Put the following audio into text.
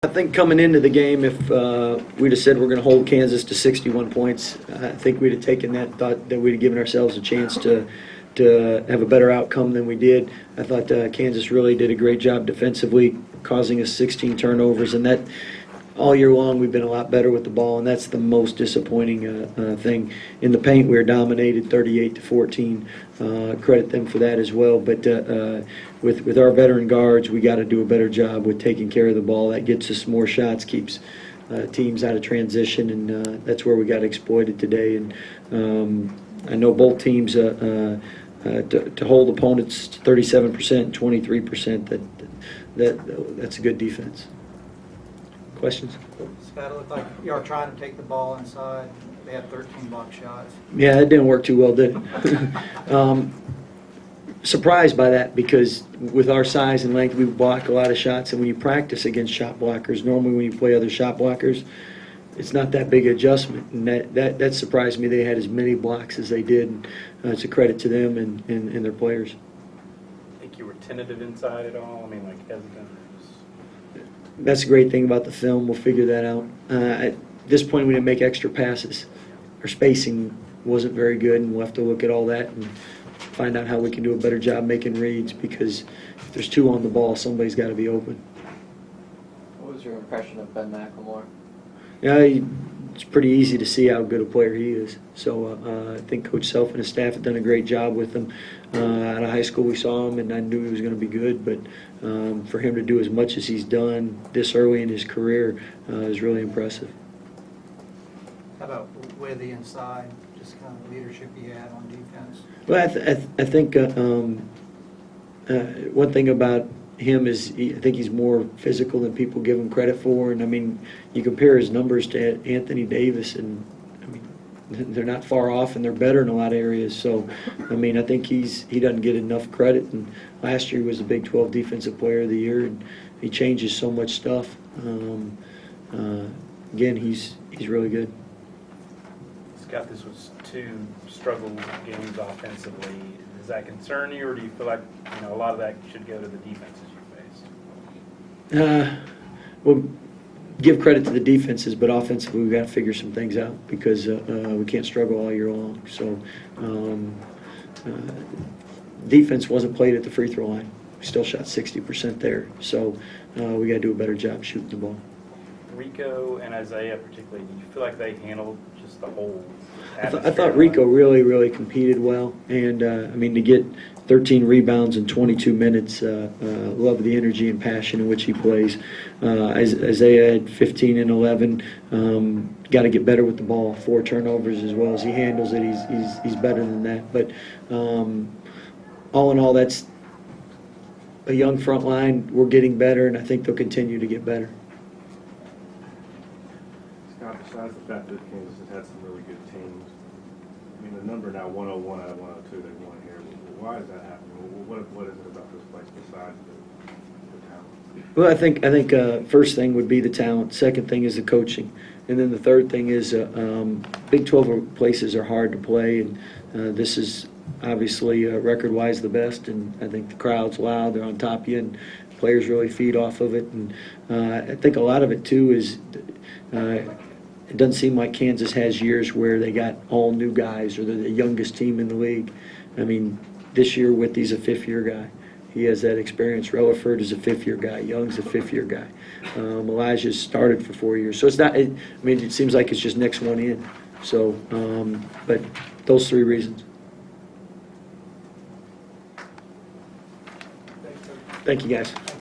I think coming into the game, if we'd have said we're going to hold Kansas to 61 points, I think we'd have taken that, thought that we'd have given ourselves a chance to have a better outcome than we did. I thought Kansas really did a great job defensively, causing us 16 turnovers, and that all year long we've been a lot better with the ball, and that's the most disappointing thing. In the paint, we were dominated 38-14. Credit them for that as well. But with our veteran guards, we got to do a better job with taking care of the ball. That gets us more shots, keeps teams out of transition, and that's where we got exploited today. And I know both teams to hold opponents to 37% and 23%. That's a good defense. Questions? Scott, it looked like you are trying to take the ball inside. They had 13 block shots. Yeah, that didn't work too well, did it? Surprised by that, because with our size and length, we block a lot of shots, and when you practice against shot blockers, normally when you play other shot blockers, it's not that big adjustment, and that surprised me. They had as many blocks as they did, and it's a credit to them and their players. Think you were tentative inside at all? I mean, like hesitant? That's a great thing about the film. We'll figure that out. At this point, we didn't make extra passes. Our spacing wasn't very good, and we'll have to look at all that and find out how we can do a better job making reads, because if there's two on the ball, somebody's got to be open. What was your impression of Ben McLemore? Yeah, it's pretty easy to see how good a player he is. So I think Coach Self and his staff have done a great job with him. Out of high school, we saw him, and I knew he was going to be good. But for him to do as much as he's done this early in his career is really impressive. How about with the inside, just kind of leadership he had on defense? Well, I think one thing about him is I think he's more physical than people give him credit for. And I mean, you compare his numbers to Anthony Davis, and I mean, they're not far off, and they're better in a lot of areas. So I mean, I think he doesn't get enough credit. And last year he was the Big 12 Defensive Player of the Year, and he changes so much stuff. Again, he's really good. Scott, this was two struggle games offensively. Does that concern you, or do you feel like a lot of that should go to the defenses you faced? Well, give credit to the defenses, but offensively we've got to figure some things out, because we can't struggle all year long. So defense wasn't played at the free throw line. We still shot 60% there. So we got to do a better job shooting the ball. Rico and Isaiah particularly, do you feel like they handled just the whole I thought Rico really competed well, and I mean, to get 13 rebounds in 22 minutes, love the energy and passion in which he plays. Isaiah had 15 and 11. Got to get better with the ball. 4 turnovers as well as he handles it. He's better than that. But all in all, that's a young front line. We're getting better, and I think they'll continue to get better. Scott, besides the fact that Kansas has had some really good teams, I mean, the number now 101 out of 102 they won here. Why is that happening? What is it about this place besides the talent? Well, I think first thing would be the talent. Second thing is the coaching, and then the third thing is Big 12 places are hard to play, and this is obviously record-wise the best. And I think the crowd's loud; they're on top of you, and players really feed off of it. And I think a lot of it too is. It doesn't seem like Kansas has years where they got all new guys or they're the youngest team in the league. I mean, this year Whitty's a 5th-year guy. He has that experience. Relaford is a 5th-year guy. Young's a 5th-year guy. Elijah's started for 4 years. So it's not. I mean, it seems like it's just next one in. So, but those 3 reasons. Thank you, guys.